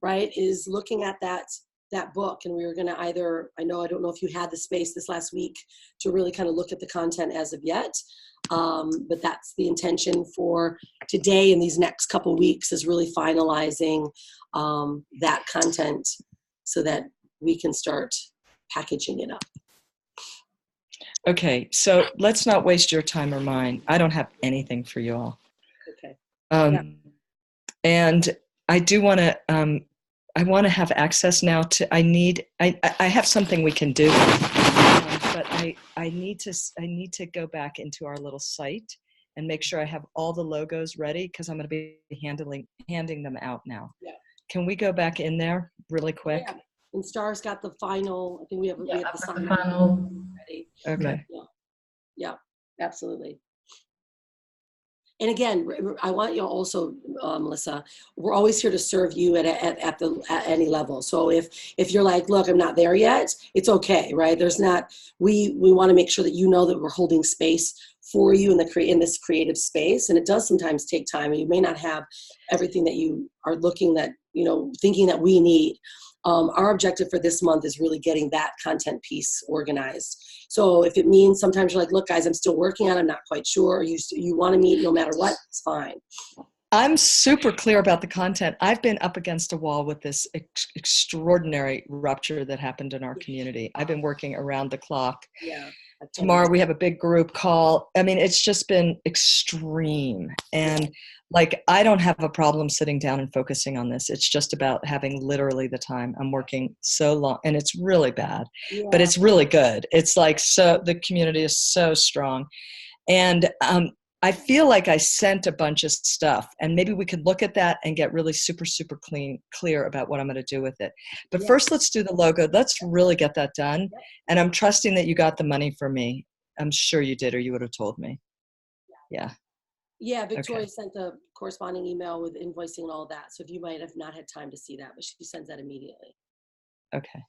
right, is looking at that book. And we were going to either, I don't know if you had the space this last week to really kind of look at the content as of yet. But that's the intention for today and these next couple weeks, is really finalizing that content so that we can start packaging it up. Okay, so let's not waste your time or mine. I don't have anything for you all. Okay. And I do want to, I want to have access now to, I have something we can do, but I need to go back into our little site and make sure I have all the logos ready, because I'm going to be handing them out now. Yeah. Can we go back in there really quick? Yeah. And Star's got the final, I think we have the final ready. Okay. Yeah, absolutely. And again, I want you also, Melissa, we're always here to serve you at any level. So if you're like, look, I'm not there yet, it's okay, right? There's not, we want to make sure that you know that we're holding space for you in this creative space. And it does sometimes take time, and you may not have everything that you are thinking that we need. Our objective for this month is really getting that content piece organized. So if it means sometimes you're like, look, guys, I'm still working on it, I'm not quite sure, or you want to meet no matter what, it's fine. I'm super clear about the content. I've been up against a wall with this extraordinary rupture that happened in our community. I've been working around the clock. Yeah. Tomorrow we have a big group call. I mean, it's just been extreme. And like, I don't have a problem sitting down and focusing on this. It's just about having literally the time. I'm working so long, and it's really bad, but it's really good. It's like, so the community is so strong. And I feel like I sent a bunch of stuff, and maybe we could look at that and get really super, super clear about what I'm going to do with it. But first, let's do the logo. Let's really get that done. And I'm trusting that you got the money for me. I'm sure you did, or you would have told me. Yeah. Yeah, Victoria sent the corresponding email with invoicing and all that. So if you might have not had time to see that, but she sends that immediately. Okay.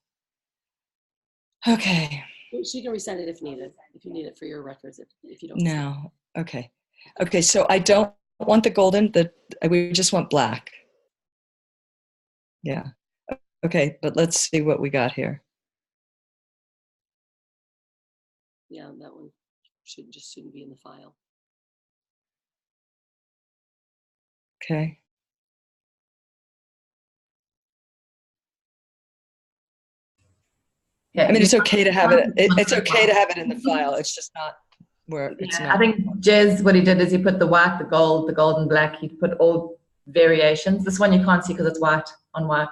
Okay. She can resend it if needed, if you need it for your records, if you don't. No. Okay. Okay. So I don't want the golden, we just want black. Yeah. Okay. But let's see what we got here. Yeah, that one shouldn't be in the file. Okay. Yeah, I mean, it's okay to have it. It's okay to have it in the file. It's just not where it's not. I think Jez, what he did is he put the white, the gold, the gold and black. He put all variations. This one you can't see because it's white on white.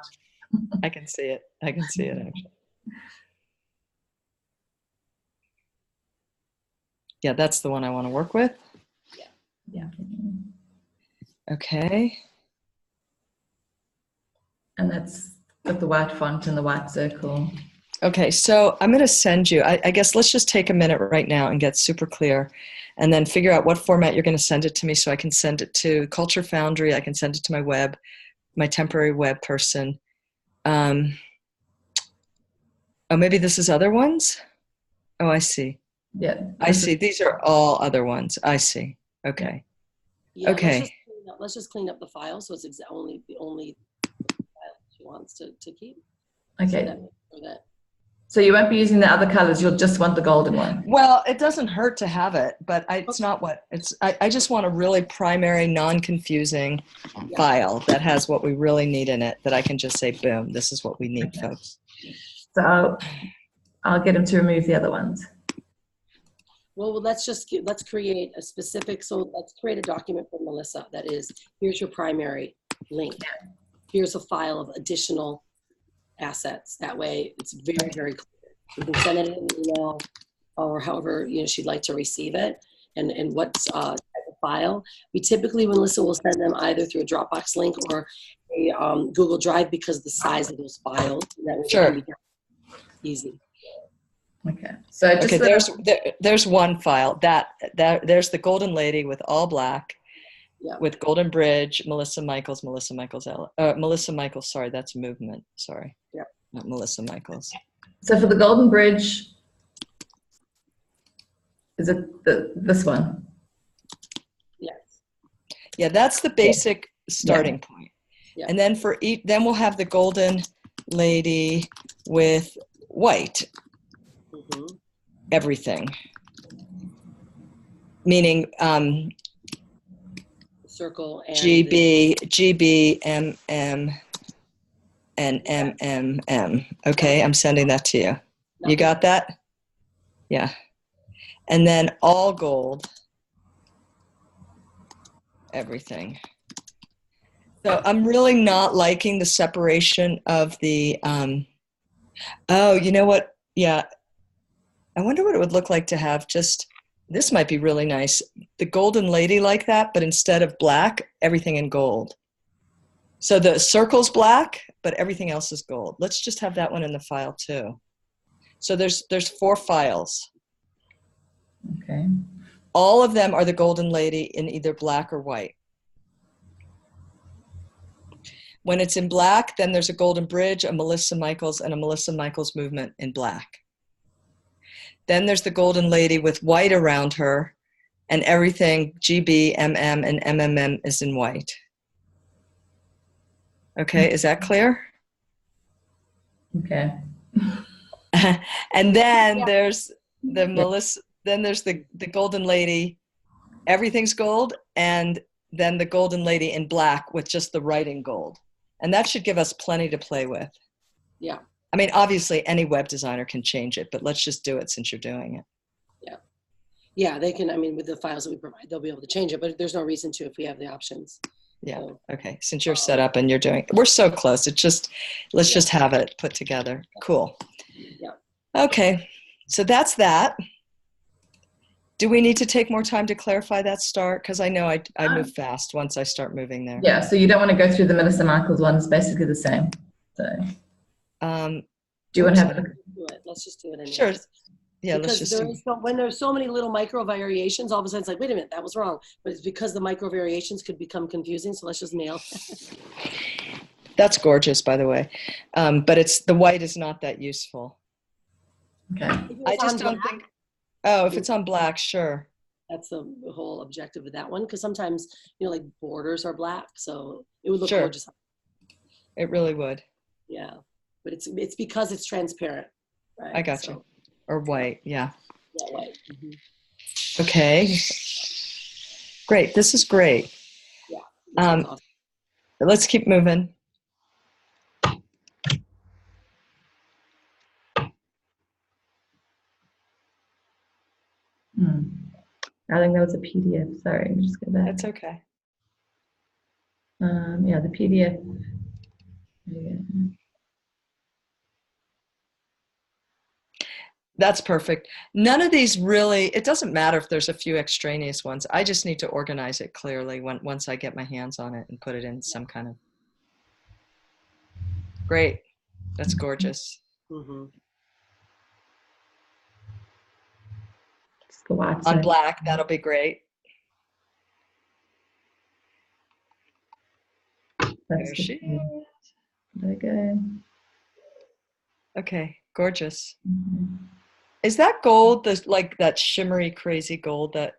I can see it. I can see it actually. Yeah, that's the one I want to work with. Yeah. Okay. And that's got the white font and the white circle. Okay, so I'm going to send you, I guess let's just take a minute right now and get super clear, and then figure out what format you're going to send it to me, so I can send it to Culture Foundry, I can send it to my temporary web person. Oh, maybe this is other ones? Oh, I see. Yeah. I see. These are all other ones. I see. Okay. Yeah, okay. Let's just clean up the file, so it's the only file she wants to keep. Okay. So you won't be using the other colors. You'll just want the golden one. Well, it doesn't hurt to have it, but it's not what it's. I just want a really primary, non-confusing file that has what we really need in it. That I can just say, boom, this is what we need, folks. So I'll get him to remove the other ones. Well, let's create a specific. So let's create a document for Melissa. That is, here's your primary link. Here's a file of additional assets. That way it's very, very clear. You can send it in an email or however she'd like to receive it, and what's type of file. We typically, Melissa will send them either through a Dropbox link or a Google Drive, because of the size of those files. That sure. Easy. Okay. So just there's one file that there's the Golden Lady with all black. Yeah. With Golden Bridge, Melissa Michaels. Sorry, that's Movement. Sorry. Yeah. Not Melissa Michaels. So for the Golden Bridge, is it this one? Yes. Yeah, that's the basic starting point. Yeah. And then then we'll have the golden lady with white, Mhm. everything. Meaning Circle and GB, MM, and MMM. Okay, I'm sending that to you. You nothing. got that? Yeah. And then all gold, everything. So I'm really not liking the separation of the, oh, you know what? Yeah. I wonder what it would look like to have just, this might be really nice. The golden lady like that, but instead of black, everything in gold. So the circle's black, but everything else is gold. Let's just have that one in the file too. So there's 4 files. Okay. All of them are the golden lady in either black or white. When it's in black, then there's a golden bridge, a Melissa Michaels, and a Melissa Michaels movement in black. Then there's the golden lady with white around her, and everything GB, MM, and MMM is in white. Okay, is that clear? Okay. And then Yeah. there's the Melissa, then there's the golden lady, everything's gold, and then the golden lady in black with just the writing gold. And that should give us plenty to play with. Yeah. I mean, obviously any web designer can change it, but let's just do it since you're doing it. Yeah, they can, I mean, with the files that we provide, they'll be able to change it, but there's no reason to if we have the options. Yeah. So, Okay. Since you're set up and you're doing, we're so close. It's just, let's just have it put together. Cool. Yeah. Okay. So that's that. Do we need to take more time to clarify that start? Because I know I move fast once I start moving there. Yeah, so you don't want to go through the Melissa Michaels one. It's basically the same. So do you want to have a look? Let's just do it. Anyways. Sure. Yeah, because let's just when there's so many little micro variations, all of a sudden it's like, wait a minute, that was wrong. But it's because the micro variations could become confusing. So let's just nail. That's gorgeous, by the way. But the white is not that useful. Okay. I just don't think. Oh, if it's on black, sure. That's the whole objective of that one. Because sometimes, like borders are black. So it would look Sure. gorgeous. It really would. Yeah. But it's because it's transparent. Right? I got you. Or white, yeah. Yeah, white. Mm-hmm. Okay. Great. This is great. Yeah. Awesome. Let's keep moving. I think that was a PDF. Sorry, let me just go back. That's okay. Yeah, the PDF. Yeah. That's perfect. None of these really, it doesn't matter if there's a few extraneous ones. I just need to organize it clearly once I get my hands on it and put it in some kind of. Great. That's gorgeous. Mm-hmm. Just go out On to- black, that'll be great. That's There the she thing. is. There we go. Okay, gorgeous. Mhm. Is that gold, like that shimmery, crazy gold that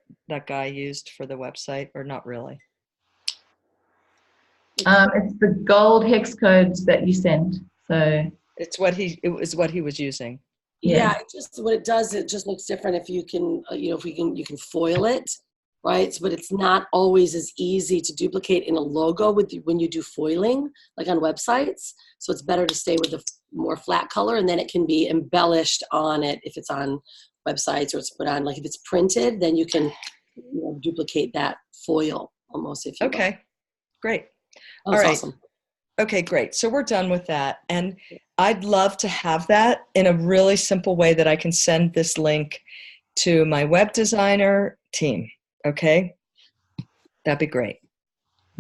guy used for the website, or not really? It's the gold hex codes that you sent. So It was what he was using. Yeah, what it does, it just looks different if you can, you can foil it, right? But it's not always as easy to duplicate in a logo when you do foiling, like on websites. So it's better to stay with the more flat color, and then it can be embellished on it if it's on websites or it's put on, like if it's printed, then you can duplicate that foil almost if you will. Okay, great. Oh, All that's right. awesome. Okay, great. So we're done with that. And I'd love to have that in a really simple way that I can send this link to my web designer team. Okay? That'd be great.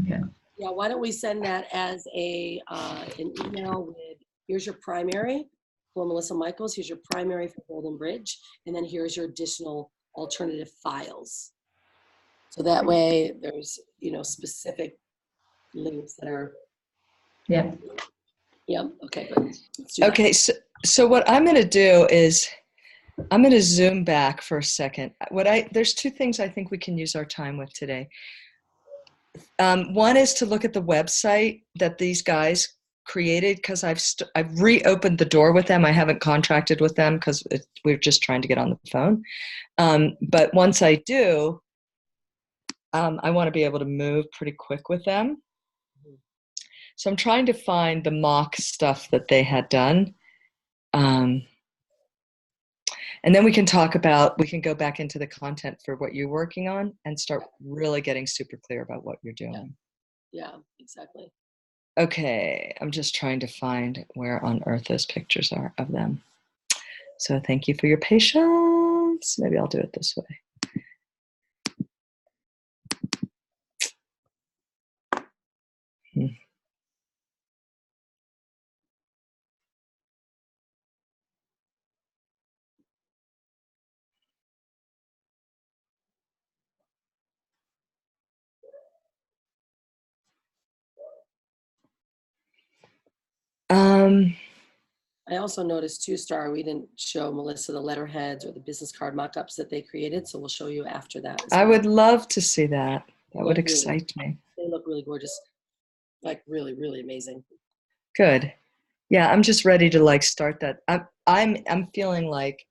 okay. Yeah, why don't we send that as an email with, here's your primary for Melissa Michaels, here's your primary for Golden Bridge, and then here's your additional alternative files. So that way there's, specific links that are, Yeah. yeah, okay, good. Let's do that. Okay, so what I'm going to do is I'm going to zoom back for a second. There's 2 things I think we can use our time with today. One is to look at the website that these guys created, because I've reopened the door with them. I haven't contracted with them because we're just trying to get on the phone. But once I do, I want to be able to move pretty quick with them. So I'm trying to find the mock stuff that they had done. And then we can go back into the content for what you're working on and start really getting super clear about what you're doing. Yeah, exactly. Okay, I'm just trying to find where on earth those pictures are of them. So thank you for your patience. Maybe I'll do it this way. I also noticed too, Star, we didn't show Melissa the letterheads or the business card mock-ups that they created, so we'll show you after that. I would love to see that. That would Yeah, really. excite me. They look really gorgeous, like really, really amazing. Good. Yeah, I'm just ready to like start that. I'm feeling like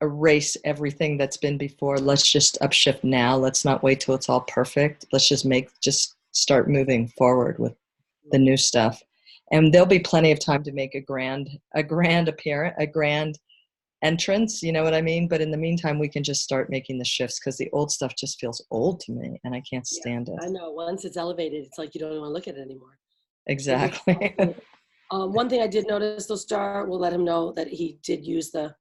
erase everything that's been before. Let's just upshift now. Let's not wait till it's all perfect. Let's just start moving forward with the new stuff. And there'll be plenty of time to make a grand appearance, a grand entrance, you know what I mean? But in the meantime, we can just start making the shifts, because the old stuff just feels old to me and I can't stand it. I know, once it's elevated, it's like you don't even want to look at it anymore. Exactly. One thing I did notice, though, Star, we'll let him know that he did use the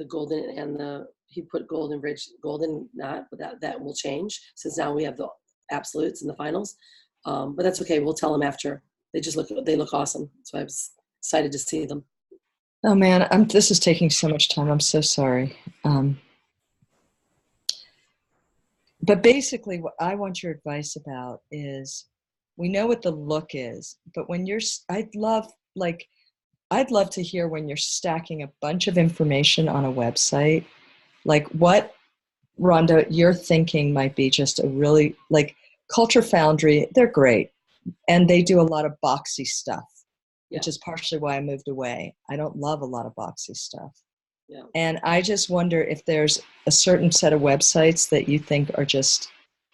golden and he put golden bridge, golden not, but that will change since now we have the absolutes and the finals. But that's okay. We'll tell him after. They look awesome. So I was excited to see them. Oh man, this is taking so much time. I'm so sorry. But basically what I want your advice about is, we know what the look is, but when I'd love to hear when you're stacking a bunch of information on a website, like what, Rhonda, your thinking might be just a really, like Culture Foundry, they're great. And they do a lot of boxy stuff, which is partially why I moved away. I don't love a lot of boxy stuff. Yeah. And I just wonder if there's a certain set of websites that you think are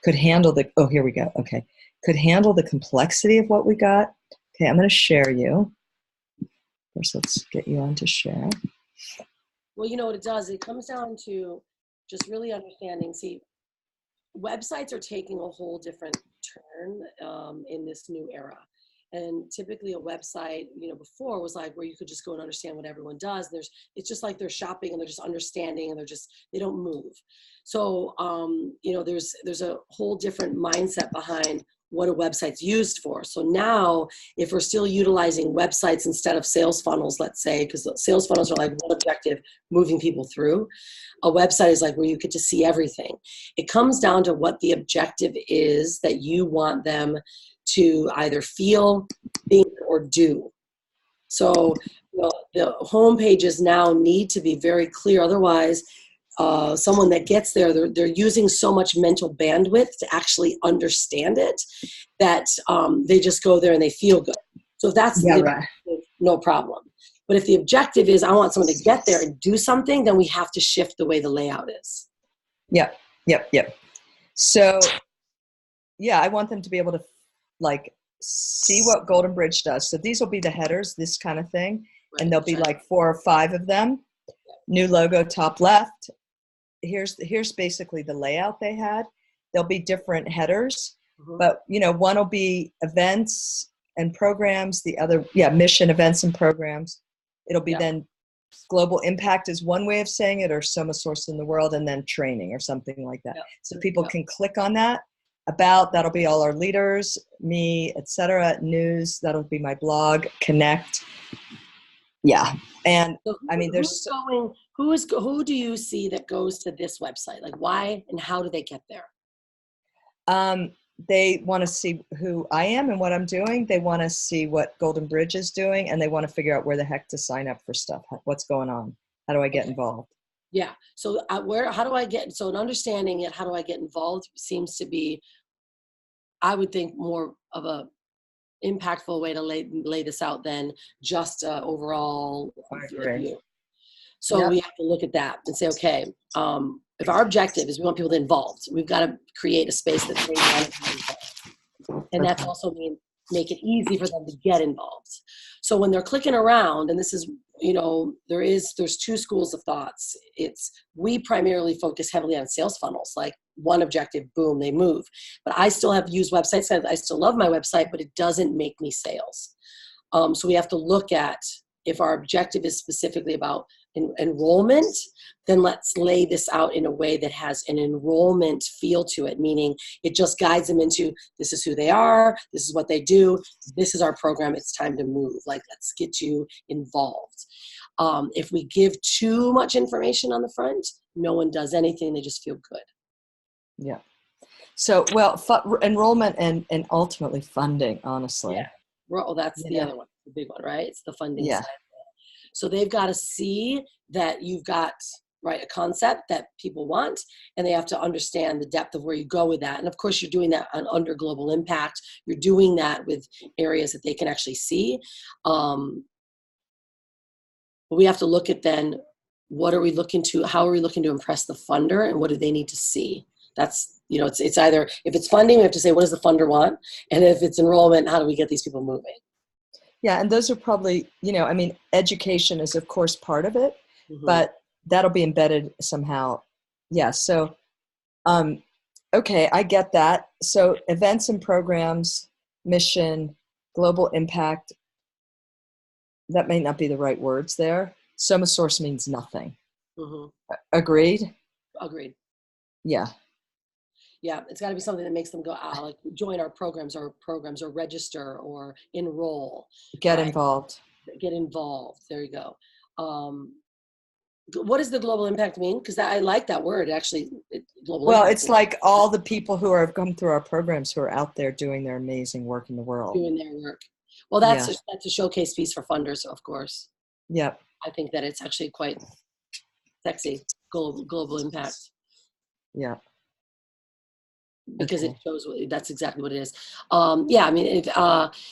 could handle here we go. Okay. Could handle the complexity of what we got. Okay. I'm going to share you. First, let's get you on to share. Well, you know what it does? It comes down to just really understanding. See, websites are taking a whole different turn in this new era. And typically a website, before was like where you could just go and understand what everyone does. It's just like they're shopping and they're just understanding and they don't move. So, there's a whole different mindset behind what a website's used for. So now if we're still utilizing websites instead of sales funnels, let's say, because sales funnels are like one objective, moving people through, a website is like where you get to see everything. It comes down to what the objective is that you want them to either feel, think, or do. So the home pages now need to be very clear. Otherwise, someone that gets there, they're using so much mental bandwidth to actually understand it that they just go there and they feel good. So if that's no problem. But if the objective is I want someone to get there and do something, then we have to shift the way the layout is. Yep. So, I want them to be able to see what Golden Bridge does. So these will be the headers, this kind of thing. Right, and there'll be like 4 or 5 of them. New logo, top left. Here's basically the layout they had. There'll be different headers, but one will be events and programs. The other, mission, events, and programs. It'll be then global impact is one way of saying it, or Soma Source in the world, and then training or something like that. So people can click on that. About, that'll be all our leaders, me, etc. News, that'll be my blog. Connect. And so who do you see that goes to this website? Like why and how do they get there? They want to see who I am and what I'm doing. They want to see what Golden Bridge is doing, and they want to figure out where the heck to sign up for stuff. What's going on? How do I get involved? Yeah. So how do I get, so in understanding it, how do I get involved seems to be, I would think more of a impactful way to lay this out than just overall I agree. view. So Yep. we have to look at that and say, okay, if our objective is we want people to involved, we've got to create a space that they want to be involved. And that's Okay. also mean make it easy for them to get involved. So when they're clicking around, and this is, there's two schools of thoughts. We primarily focus heavily on sales funnels, like one objective, boom, they move. But I still have used websites. I still love my website, but it doesn't make me sales. So we have to look at if our objective is specifically about enrollment, then let's lay this out in a way that has an enrollment feel to it, meaning it just guides them into this is who they are, this is what they do, this is our program, it's time to move. Like, let's get you involved. If we give too much information on the front, no one does anything, they just feel good. Yeah. So, well, enrollment and ultimately funding, honestly. Yeah. Well, that's the other one, the big one, right? It's the funding Yeah. side. So they've got to see that you've got, right, a concept that people want, and they have to understand the depth of where you go with that. And of course, you're doing that under Global Impact. You're doing that with areas that they can actually see. But we have to look at then, how are we looking to impress the funder, and what do they need to see? That's, it's either, if it's funding, we have to say, what does the funder want? And if it's enrollment, how do we get these people moving? Yeah, and those are probably, education is of course part of it, but that'll be embedded somehow. Yeah, so, okay, I get that. So events and programs, mission, global impact, that may not be the right words there. Soma source means nothing. Agreed? Agreed. Yeah. Yeah, it's got to be something that makes them go, like join our programs or register or enroll. Get involved. Get involved. There you go. What does the global impact mean? Because I like that word, actually. Well, it's like all the people who have come through our programs who are out there doing their amazing work in the world. Doing their work. Well, that's a showcase piece for funders, of course. Yep. I think that it's actually quite sexy, global impact. Yeah. Because it shows that's exactly what it is. Yeah, I mean,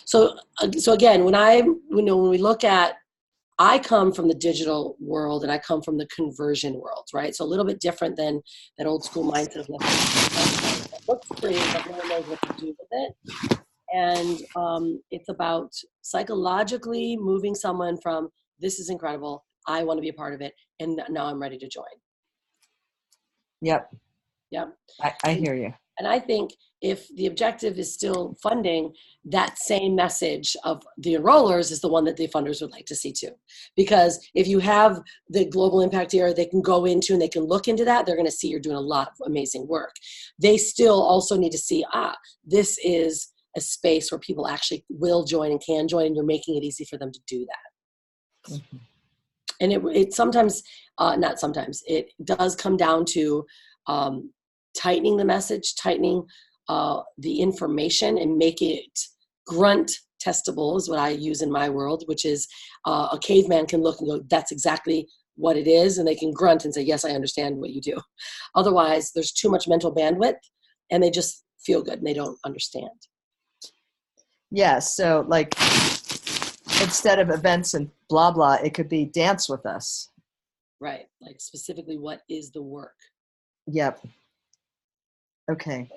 so again, when we look at, I come from the digital world and I come from the conversion world, right? So a little bit different than that old school mindset of it looks pretty, but no one knows what to do with it. And it's about psychologically moving someone from, this is incredible, I want to be a part of it, and now I'm ready to join. Yep. Yep. I hear you. And I think if the objective is still funding, that same message of the enrollers is the one that the funders would like to see too. Because if you have the global impact area they can go into and they can look into that, they're going to see you're doing a lot of amazing work. They still also need to see, this is a space where people actually will join and can join, and you're making it easy for them to do that. And it sometimes, not sometimes, it does come down to tightening the message, tightening the information, and make it grunt testable is what I use in my world, which is a caveman can look and go, that's exactly what it is. And they can grunt and say, yes, I understand what you do. Otherwise, there's too much mental bandwidth and they just feel good and they don't understand. Yeah. So like instead of events and blah, blah, it could be dance with us. Right. Like specifically, what is the work? Yep. Okay.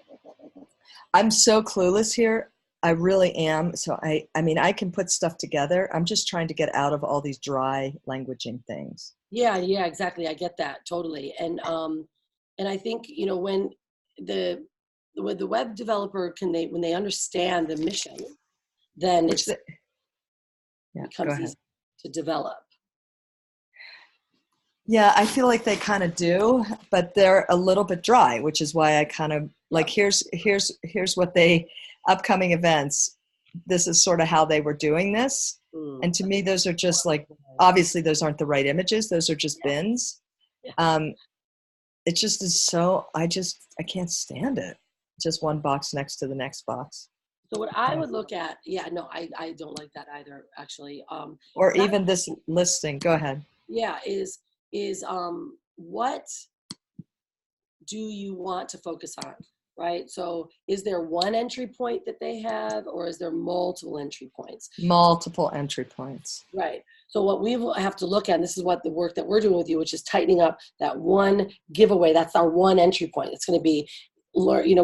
I'm so clueless here. I really am. So I mean, I can put stuff together. I'm just trying to get out of all these dry languaging things. Yeah, exactly. I get that totally. And I think, when the web developer when they understand the mission, then it becomes easy to develop. Yeah, I feel like they kind of do, but they're a little bit dry, which is why I kind of like, here's what upcoming events, this is sort of how they were doing this. And to me, those are just like, obviously those aren't the right images. Those are just bins. It just is so, I can't stand it. Just one box next to the next box. So what I would look at, I don't like that either, actually. Or even this listing, go ahead. Yeah, is what do you want to focus on? right? So is there one entry point that they have, or is there multiple entry points? Multiple entry points. Right. So what we will have to look at, and this is what the work that we're doing with you, which is tightening up that one giveaway. That's our one entry point. It's going to be,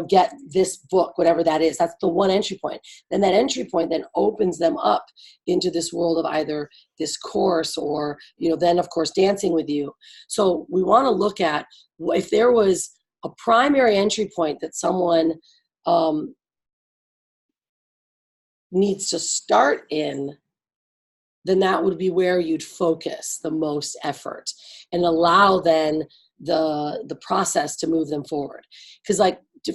get this book, whatever that is. That's the one entry point. Then that entry point then opens them up into this world of either this course or, then of course dancing with you. So we want to look at if there was a primary entry point that someone needs to start in, then that would be where you'd focus the most effort and allow then the process to move them forward. Because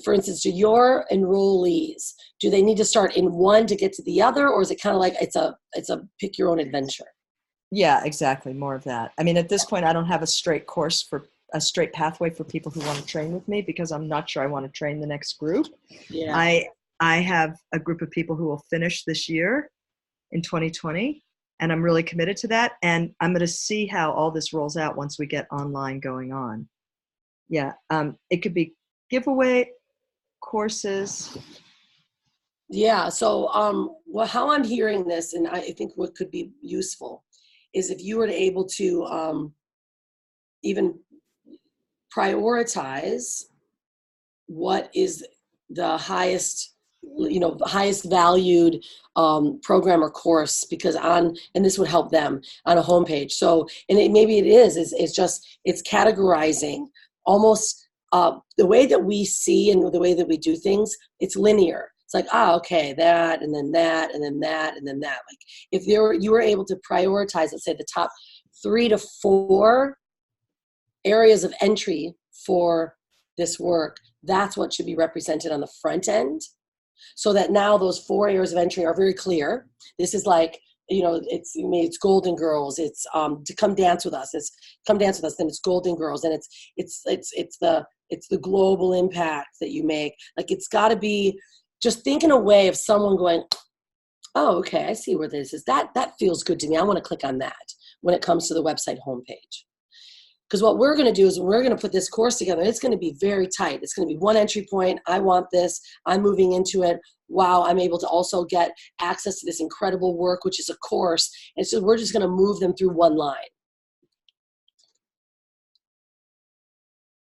for instance, do your enrollees, do they need to start in one to get to the other, or is it kind of like it's a pick your own adventure? Yeah, exactly. More of that. I mean, at this point, I don't have a straight pathway for people who want to train with me, because I'm not sure I want to train the next group. Yeah. I have a group of people who will finish this year in 2020, and I'm really committed to that. And I'm going to see how all this rolls out once we get online going on. Yeah. It could be giveaway courses. Yeah. So, how I'm hearing this, and I think what could be useful is if you were able to even prioritize what is the highest valued program or course, and this would help them on a homepage. So, and maybe it it's categorizing almost the way that we see and the way that we do things. It's linear. It's like, okay, that, and then that, and then that, and then that. Like if you were able to prioritize, let's say the top 3 to 4 areas of entry for this work, that's what should be represented on the front end. So that now those 4 areas of entry are very clear. This is like, it's Golden Girls. It's to come dance with us. It's come dance with us. Then it's Golden Girls, and it's the global impact that you make. Like it's got to be just think in a way of someone going, oh, okay, I see where this is. That feels good to me. I want to click on that when it comes to the website homepage. Because what we're going to do is we're going to put this course together. It's going to be very tight. It's going to be one entry point. I want this. I'm moving into it. Wow, I'm able to also get access to this incredible work, which is a course. And so we're just going to move them through one line.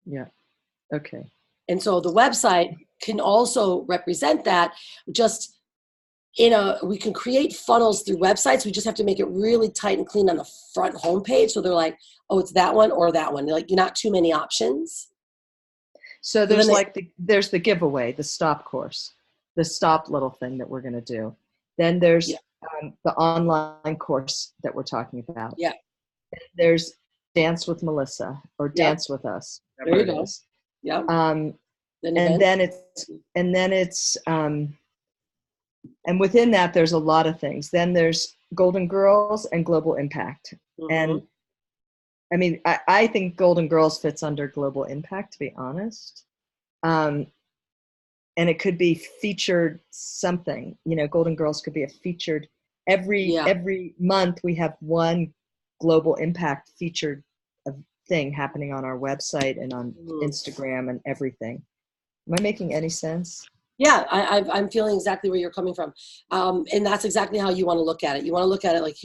Yeah. Okay. And so the website can also represent that. Just we can create funnels through websites. We just have to make it really tight and clean on the front homepage. So they're like, oh, it's that one or that one. They're like, you're not too many options. So there's there's the giveaway, the stop course, the stop little thing that we're going to do. Then there's the online course that we're talking about. Yeah. There's Dance with Melissa or Dance with Us. There you go. Yeah. And within that, there's a lot of things. Then there's Golden Girls and Global Impact. Mm-hmm. And I mean, I think Golden Girls fits under Global Impact, to be honest. And it could be featured something. Golden Girls could be a featured. Every month we have one Global Impact featured thing happening on our website and on Instagram and everything. Am I making any sense? Yeah, I'm feeling exactly where you're coming from. And that's exactly how you want to look at it. You want to look at it like,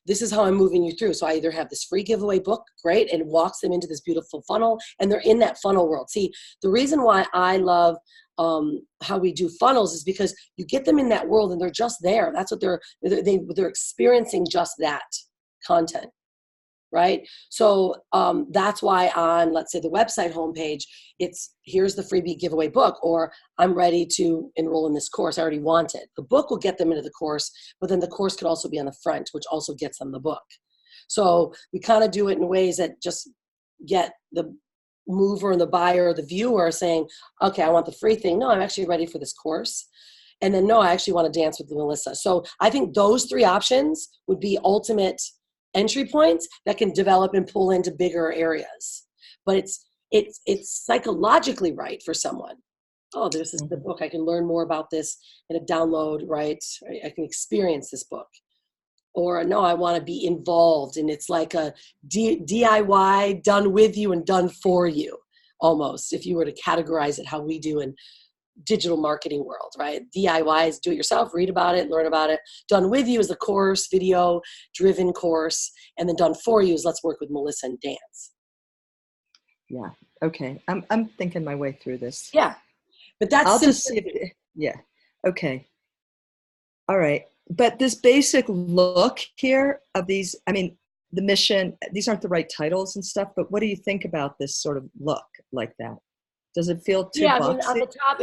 this is how I'm moving you through. So I either have this free giveaway book, great, and it walks them into this beautiful funnel, and they're in that funnel world. See, the reason why I love how we do funnels is because you get them in that world and they're just there. That's what they're experiencing, just that content. Right? So that's why on, let's say, the website homepage, here's the freebie giveaway book, or I'm ready to enroll in this course. I already want it. The book will get them into the course, but then the course could also be on the front, which also gets them the book. So we kind of do it in ways that just get the mover and the buyer or the viewer saying, okay, I want the free thing. No, I'm actually ready for this course. And then, no, I actually want to dance with Melissa. So I think those 3 options would be ultimate entry points that can develop and pull into bigger areas. But it's psychologically right for someone. Oh, this is the book. I can learn more about this in a download, right? I can experience this book. Or no, I want to be involved, and it's like a DIY, done with you and done for you. almost, if you were to categorize it how we do in digital marketing world, right? DIY is do it yourself, read about it, learn about it. Done with you is the course, video driven course. And then done for you is let's work with Melissa and dance. Yeah. Okay. I'm thinking my way through this. Yeah. But that's I'll just see if, yeah. Okay. All right. But this basic look here of these, I mean, the mission, these aren't the right titles and stuff, but what do you think about this sort of look like that? Does it feel too yeah, boxy? I mean, on the top,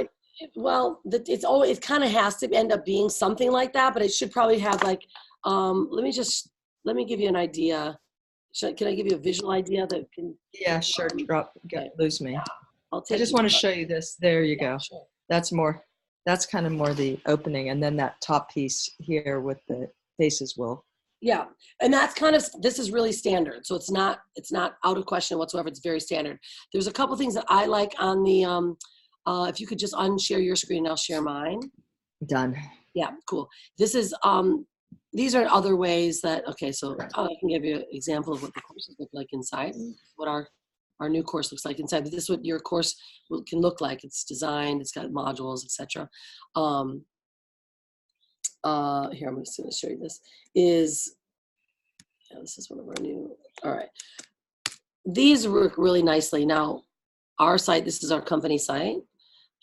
it's always, it kind of has to end up being something like that, but it should probably have like, let me give you an idea. Can I give you a visual idea that can? Yeah, sure. Okay. Lose me. I I just want to show you this. There you go. Sure. That's kind of more the opening. And then that top piece here with the faces will. Yeah. And that's kind of, this is really standard. So it's not out of question whatsoever. It's very standard. There's a couple things that I like on the, if you could just unshare your screen and I'll share mine. Done. Yeah, cool. This is, these are other ways that, okay, so I can give you an example of what the courses look like inside, what our new course looks like inside. But this is what your course can look like. It's designed, it's got modules, etc. Here, I'm just going to show you this. This is one of our new, all right. These work really nicely. Now, our site, this is our company site,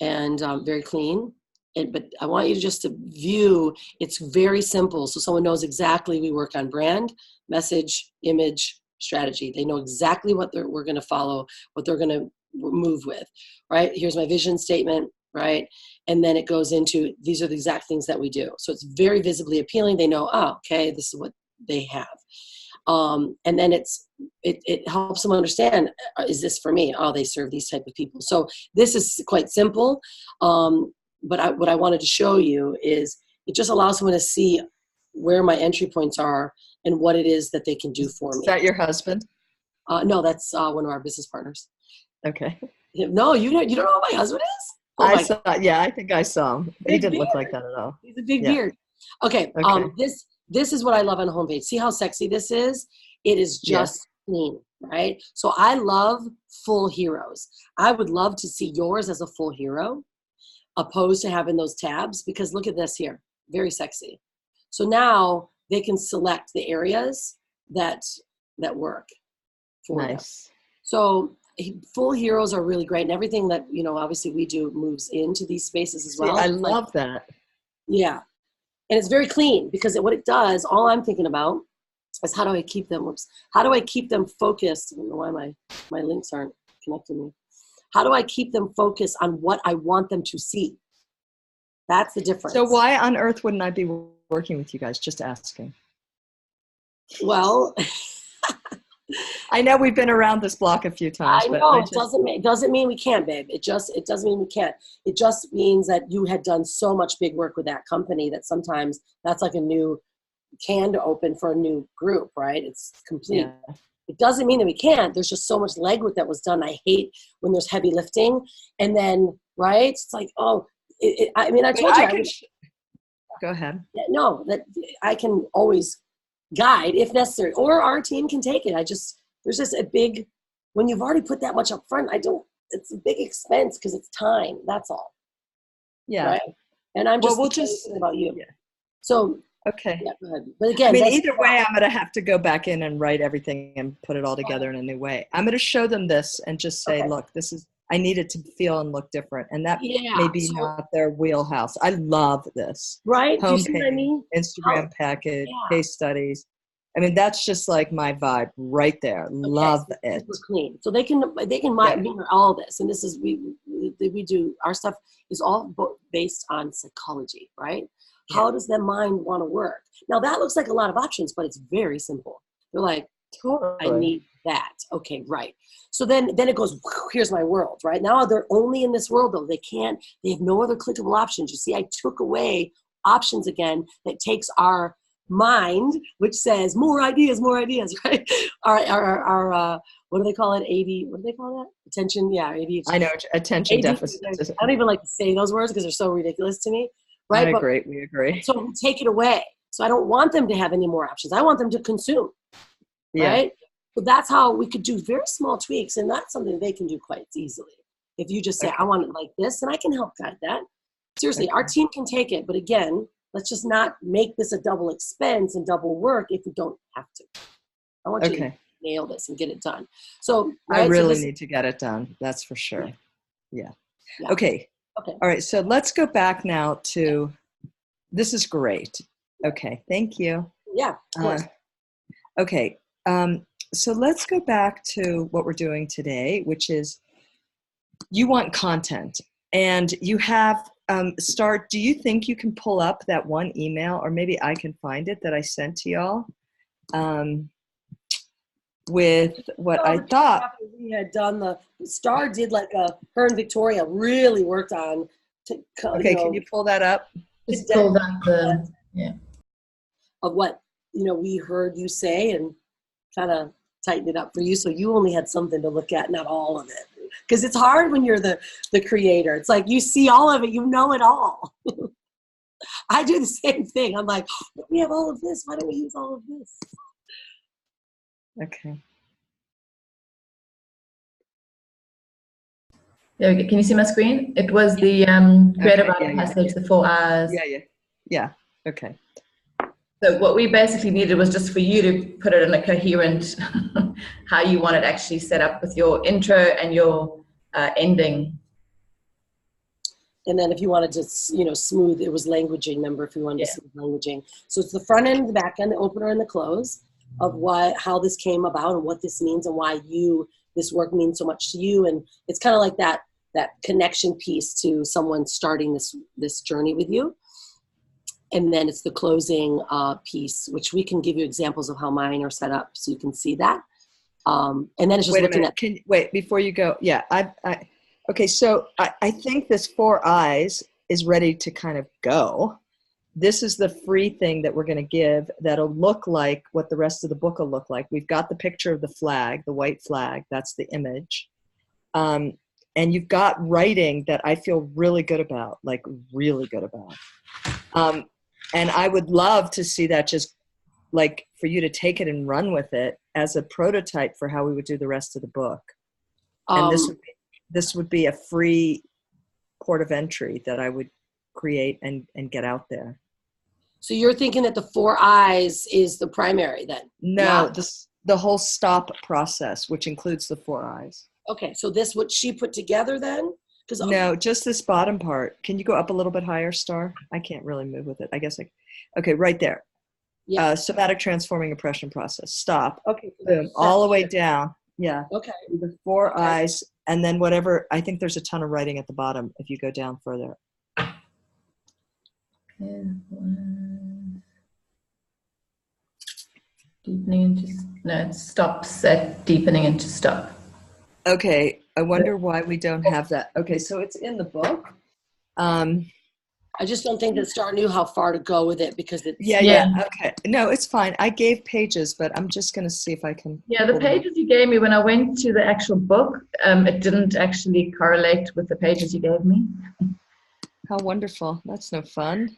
and very clean. But I want you to just to view, it's very simple. So someone knows exactly we work on brand, message, image, strategy. They know exactly what we're going to follow, what they're going to move with, right? Here's my vision statement, right? And then it goes into, these are the exact things that we do. So it's very visibly appealing. They know, oh, okay, this is what they have. And then it helps them understand, is this for me? Oh, they serve these type of people. So this is quite simple. But what I wanted to show you is it just allows someone to see where my entry points are and what it is that they can do for me. Is that your husband? No, that's one of our business partners. Okay. No, you don't know who my husband is? Oh I saw. Yeah, I think I saw him. He Big didn't look like beard. that at all. He's a big Yeah. beard. Okay. This is what I love on the homepage. See how sexy this is? It is just clean, right? So I love full heroes. I would love to see yours as a full hero, opposed to having those tabs, because look at this here, very sexy. So now they can select the areas that work for them. So full heroes are really great, and everything that, you know, obviously we do moves into these spaces as well. I love that. Yeah. And it's very clean, because what it does, all I'm thinking about is how do I keep them, how do I keep them focused? I don't know why my links aren't connecting me. How do I keep them focused on what I want them to see? That's the difference. So why on earth wouldn't I be working with you guys? Just asking. Well, I know we've been around this block a few times. I know, it doesn't mean we can't, babe. It doesn't mean we can't. It just means that you had done so much big work with that company that sometimes that's like a new can to open for a new group, right? It's complete. Yeah. It doesn't mean that we can't. There's just so much legwork that was done. I hate when there's heavy lifting. And then, right? It's like, oh, I mean, I told you. Go ahead. No, that I can always guide if necessary, or our team can take it. There's just a big, when you've already put that much up front, it's a big expense because it's time. That's all. Yeah. Right? And I'm just we'll just thinking about you. Yeah. So, okay. Yeah, go ahead. But again, I mean, either way, I'm going to have to go back in and write everything and put it all together in a new way. I'm going to show them this and just say, look, I need it to feel and look different. And that may be not their wheelhouse. I love this. Right? Do you see Homepage, what I mean? Instagram package, case studies. I mean, that's just like my vibe right there. Love it. Super clean. So they can mirror all this. And this is, we do, our stuff is all based on psychology, right? Yeah. How does their mind want to work? Now that looks like a lot of options, but it's very simple. They're like, totally. I need that. Okay, right. So then it goes, here's my world, right? Now they're only in this world though. They have no other clickable options. You see, I took away options again that takes our mind, which says more ideas, right? Our what do they call it? AD, what do they call that? Attention, yeah, ADHD. I know, attention deficit. I don't even like to say those words because they're so ridiculous to me, right? We agree. So we take it away. So I don't want them to have any more options. I want them to consume, right? So that's how we could do very small tweaks, and that's something they can do quite easily. If you just say, Okay. I want it like this, and I can help guide that. Seriously, our Okay. team can take it, but again, let's just not make this a double expense and double work if we don't have to. I want you to Okay. nail this and get it done. So, I right, so really this- need to get it done. That's for sure. Yeah. Yeah. Okay. Okay. All right. So let's go back now to, this is great. Okay. Thank you. Yeah, of course. Okay. So let's go back to what we're doing today, which is you want content, and you have, Star, do you think you can pull up that one email, or maybe I can find it, that I sent to y'all? With what I thought. We had done the Star did like her and Victoria really worked on. Okay, can you pull that up? Just pull down the, of what we heard you say and kind of tighten it up for you, so you only had something to look at, not all of it, because it's hard when you're the creator. It's like you see all of it, you know it all. I do the same thing. I'm like, we have all of this, why don't we use all of this? Okay. there we go. Can you see my screen? It was the creative writing passage, the 4 hours. Yeah. Okay. So what we basically needed was just for you to put it in a coherent, how you want it actually set up with your intro and your ending. And then if you wanted to, smooth, it was languaging, remember, if you wanted to smooth languaging. So it's the front end, the back end, the opener and the close of how this came about and what this means and why this work means so much to you. And it's kind of like that connection piece to someone starting this journey with you. And then it's the closing piece, which we can give you examples of how mine are set up so you can see that. And then it's just Wait a looking minute. Can you, wait, before you go. Yeah, okay, so I think this 4 eyes is ready to kind of go. This is the free thing that we're going to give that'll look like what the rest of the book will look like. We've got the picture of the flag, the white flag. That's the image. And you've got writing that I feel really good about, like really good about. And I would love to see that, just like for you to take it and run with it as a prototype for how we would do the rest of the book. And this would be a free port of entry that I would create and get out there. So you're thinking that the 4 eyes is the primary then? No, the whole stop process, which includes the 4 eyes. Okay, so this what she put together then? No, just this bottom part. Can you go up a little bit higher, Star? I can't really move with it. I guess okay, right there. Yeah. Somatic transforming impression process. Stop. Okay. Boom. All the way down. Yeah. Okay. The 4 eyes, and then whatever. I think there's a ton of writing at the bottom if you go down further. Deepening into, no, it stops at deepening into stop. Okay, I wonder why we don't have that. Okay, so it's in the book. I just don't think that Star knew how far to go with it because it's... Yeah. Okay. No, it's fine. I gave pages, but I'm just going to see if I can... Yeah, the pages you gave me when I went to the actual book, it didn't actually correlate with the pages you gave me. How wonderful. That's no fun.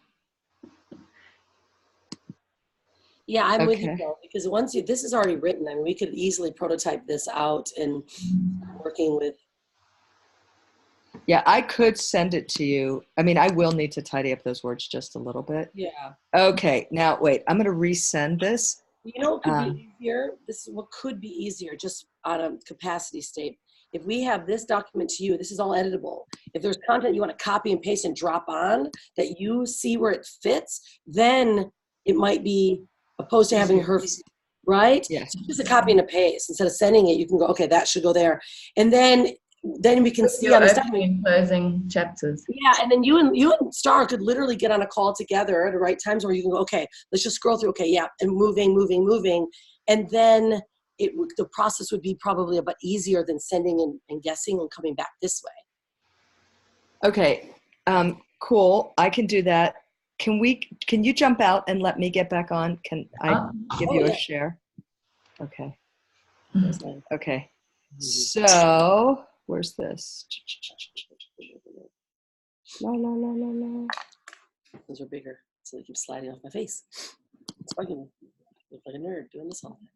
Yeah, I'm with you though, because once this is already written, I mean, we could easily prototype this out and working with... Yeah, I could send it to you. I mean, I will need to tidy up those words just a little bit. Yeah. Okay, now wait, I'm going to resend this. You know what could be easier? This is what could be easier just on a capacity state. If we have this document to you, this is all editable. If there's content you want to copy and paste and drop on that you see where it fits, then it might be opposed to having her, right? Yeah. So just a copy and a paste. Instead of sending it, you can go, okay, that should go there. And then we can see on the opening and closing chapters. Yeah, and then you and Star could literally get on a call together at the right times where you can go, okay, let's just scroll through, okay, yeah, and moving. And then the process would be probably a bit easier than sending and guessing and coming back this way. Okay, cool. I can do that. Can you jump out and let me get back on? Can I give you a share? Okay. Okay. So where's this? La. Those are bigger, so they keep sliding off my face. It's bugging me. I look like a nerd doing this all day.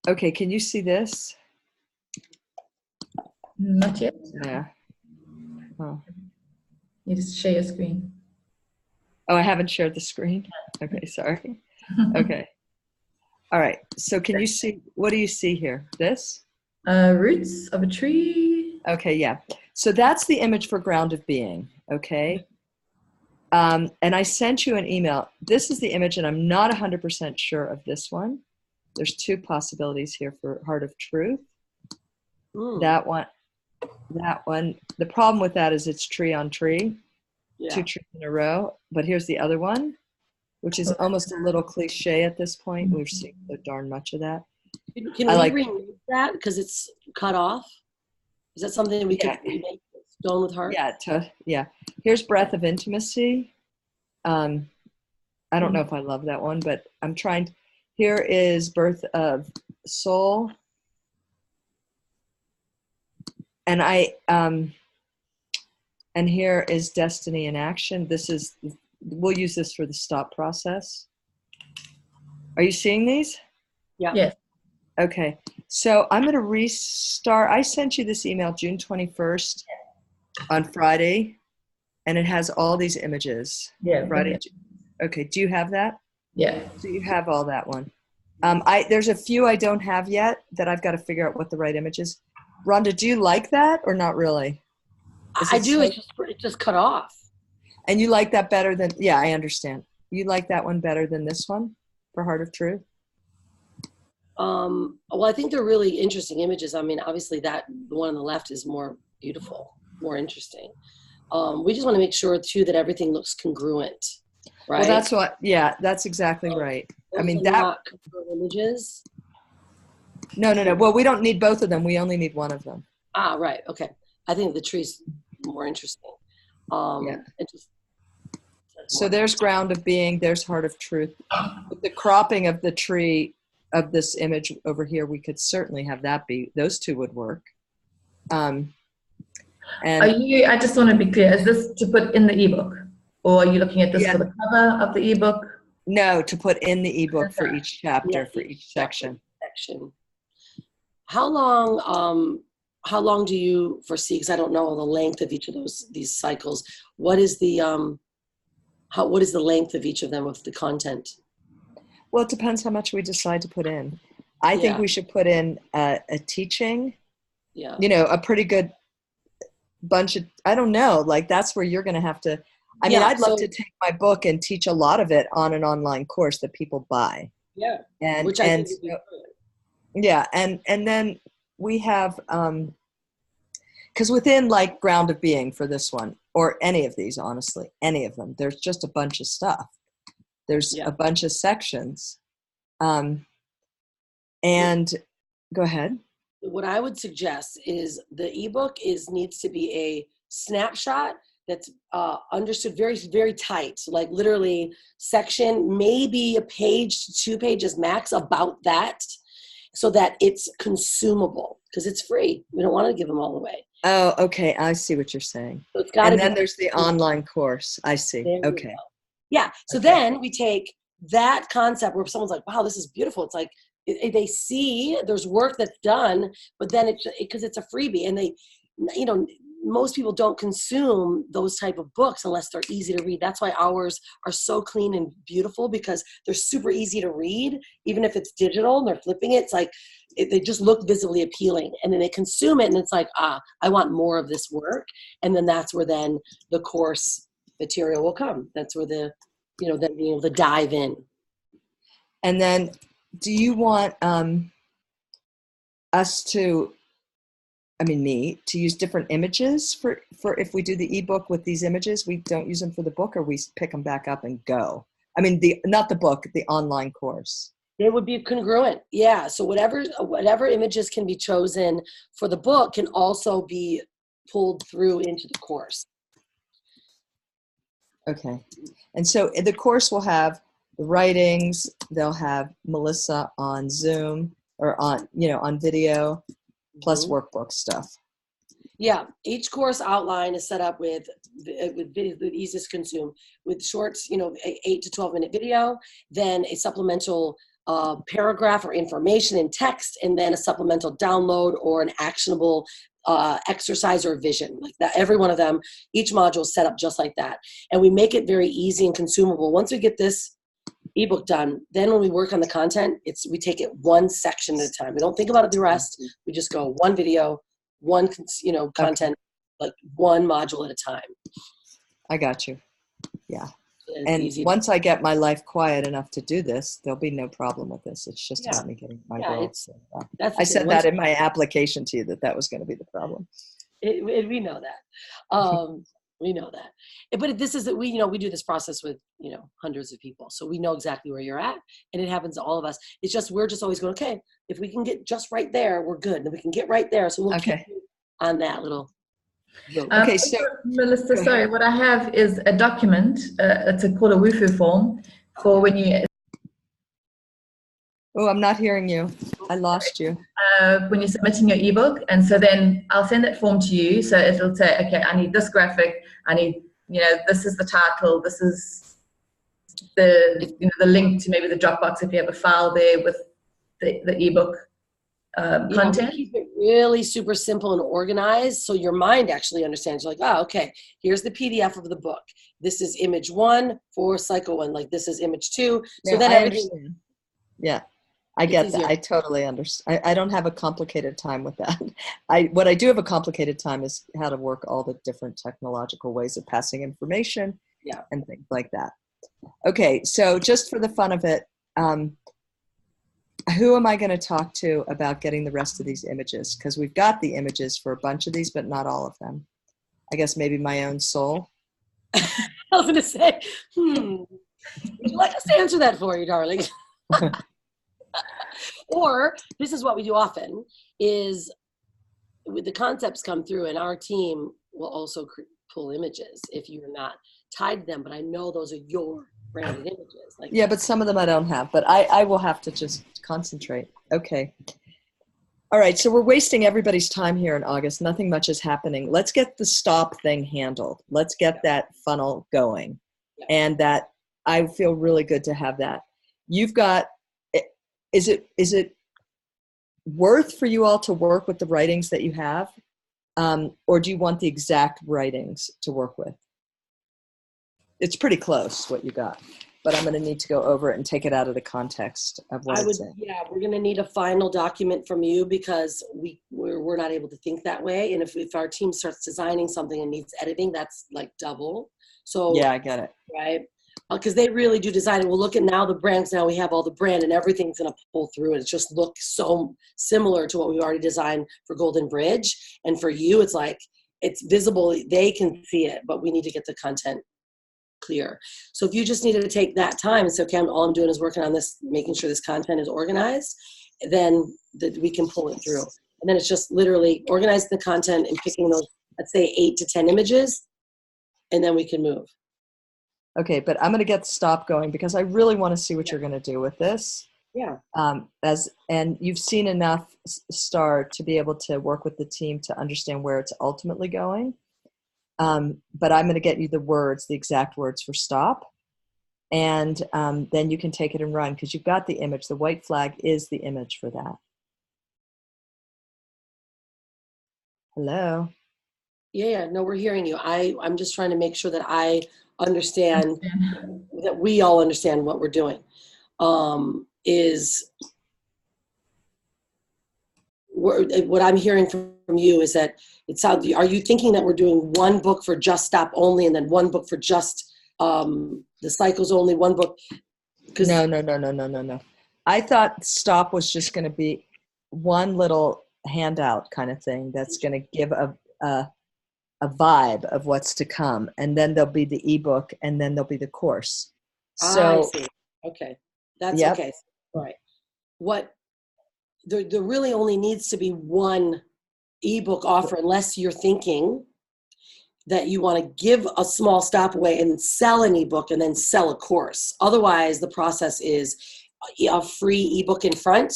Okay, can you see this? Not yet. Yeah. Oh. You just share your screen. Oh, I haven't shared the screen. Okay, sorry. Okay. All right. So can you see, what do you see here? This? Roots of a tree. Okay, yeah. So that's the image for ground of being, okay? And I sent you an email. This is the image, and I'm not 100% sure of this one. There's two possibilities here for Heart of Truth. That one. The problem with that is it's tree on tree, Yeah. 2 trees in a row. But here's the other one, which is almost a little cliche at this point. We've seen so darn much of that. Can we remove that because it's cut off? Is that something we could remake Stone with Heart? Yeah. Here's Breath of Intimacy. I don't know if I love that one, but I'm trying. Here is Birth of Soul. And and here is Destiny in Action. We'll use this for the stop process. Are you seeing these? Yeah. Yes. Okay. So I'm going to restart. I sent you this email June 21st on Friday, and it has all these images. Yeah. Friday. Okay. Do you have that? Yeah. So you have all that one. There's a few I don't have yet that I've got to figure out what the right image is. Rhonda, do you like that or not really? I do. It's just cut off. And you like that better than, yeah, I understand. You like that one better than this one for Heart of Truth? Well, I think they're really interesting images. I mean, obviously the one on the left is more beautiful, more interesting. We just want to make sure too that everything looks congruent, right? Well, that's exactly right. I mean, not images. No. Well, we don't need both of them. We only need one of them. Ah, right. Okay. I think the tree's more interesting. So there's Ground of Being. There's Heart of Truth. With the cropping of the tree of this image over here, we could certainly have that be. Those two would work. And I just want to be clear. Is this to put in the ebook, or are you looking at this for the cover of the ebook? No, to put in the ebook for each chapter, for each section. How long do you foresee? Because I don't know the length of each of these cycles. What is the length of each of them with the content? Well, it depends how much we decide to put in. I think we should put in a teaching. Yeah. A pretty good bunch of. I don't know. Like that's where you're going to have to. I mean, I'd love to take my book and teach a lot of it on an online course that people buy. Yeah. And which I think would be good. Yeah, and then we have because within like Ground of Being for this one, or any of these, honestly, any of them, there's just a bunch of stuff. There's a bunch of sections. And go ahead. What I would suggest is the ebook needs to be a snapshot that's understood very, very tight. So like literally section, maybe a page to 2 pages max about that, so that it's consumable because it's free. We don't want to give them all away. Oh, okay. I see what you're saying. So it's got to be. And then there's the online course. I see. Okay. Yeah. So then we take that concept where someone's like, wow, this is beautiful. It's like they see there's work that's done, but then because it's a freebie, and they, most people don't consume those type of books unless they're easy to read. That's why ours are so clean and beautiful, because they're super easy to read. Even if it's digital and they're flipping it, it's like they just look visibly appealing, and then they consume it and it's like, I want more of this work. And then that's where then the course material will come. That's where then being able to dive in. And then do you want us to, me to use different images for if we do the ebook with these images? We don't use them for the book, or we pick them back up and go? Not the book, the online course. They would be congruent. Yeah. So whatever images can be chosen for the book can also be pulled through into the course. Okay. And so the course will have the writings, they'll have Melissa on Zoom or on video, plus workbook stuff. Yeah, each course outline is set up with video, the easiest to consume, with shorts, 8 to 12 minute video, then a supplemental paragraph or information in text, and then a supplemental download or an actionable exercise or vision, like that. Every one of them, each module is set up just like that. And we make it very easy and consumable. Once we get this ebook done, then when we work on the content, we take it one section at a time. We don't think about it the rest. We just go one video, one content, like one module at a time. I got you. Yeah. And once I get my life quiet enough to do this, there'll be no problem with this. It's just about me getting my girls. I said that in my application to you that was going to be the problem. We know that. We know that. But this is that we do this process with hundreds of people, so we know exactly where you're at, and it happens to all of us. It's just we're just always going, okay, if we can get just right there, we're good. Then we can get right there, so we'll keep on that little. Okay, so Melissa, sorry, what I have is a document. It's called a WUFU form for when you. Oh, I'm not hearing you. I lost you. When you're submitting your ebook, and so then I'll send that form to you. So it'll say, okay, I need this graphic. I need, this is the title. This is the link to maybe the Dropbox if you have a file there with the ebook. Content. We keep it really super simple and organized, so your mind actually understands. You're like, oh, okay, here's the PDF of the book. This is image 1 for cycle 1. Like this is image 2. So then everything. Yeah, I get that. I totally understand. I don't have a complicated time with that. What I do have a complicated time is how to work all the different technological ways of passing information. And things like that. Okay, so just for the fun of it. Who am I going to talk to about getting the rest of these images? Because we've got the images for a bunch of these, but not all of them. I guess maybe my own soul. I was going to say, would you like us to answer that for you, darling? Or this is what we do often, is with the concepts come through and our team will also pull images if you're not tied to them, but I know those are your branded images. Yeah, but some of them I don't have, but I will have to just concentrate. Okay. All right, so we're wasting everybody's time here in August. Nothing much is happening. Let's get the stop thing handled. Let's get that funnel going. And that I feel really good to have that. You've got, is it worth for you all to work with the writings that you have? Or do you want the exact writings to work with? It's pretty close what you got, but I'm going to need to go over it and take it out of the context of what it's in. Yeah, we're going to need a final document from you because we're not able to think that way. And if our team starts designing something and needs editing, that's like double. So yeah, I get it. Right. Because they really do design it. We'll look at now the brands. Now we have all the brand and everything's going to pull through. And it just looks so similar to what we already designed for Golden Bridge. And for you, it's like, it's visible. They can see it, but we need to get the content clear. So if you just needed to take that time and say, okay, all I'm doing is working on this, making sure this content is organized, then we can pull it through. And then it's just literally organizing the content and picking those, let's say 8 to 10 images, and then we can move. Okay, but I'm going to get stop going because I really want to see what you're going to do with this. Yeah. And you've seen enough, Star, to be able to work with the team to understand where it's ultimately going. But I'm going to get you the exact words for stop. And then you can take it and run because you've got the image. The white flag is the image for that. Hello? Yeah, no, we're hearing you. I'm just trying to make sure that I understand, that we all understand what we're doing. What I'm hearing from you is that are you thinking that we're doing one book for just stop only and then one book for just the cycles only, one book? No. I thought stop was just going to be one little handout kind of thing that's going to give a vibe of what's to come. And then there'll be the ebook and then there'll be the course. So, I see. Okay. That's yep. Okay. All right. There really only needs to be one ebook offer unless you're thinking that you want to give a small stop away and sell an ebook and then sell a course. Otherwise, the process is a free ebook in front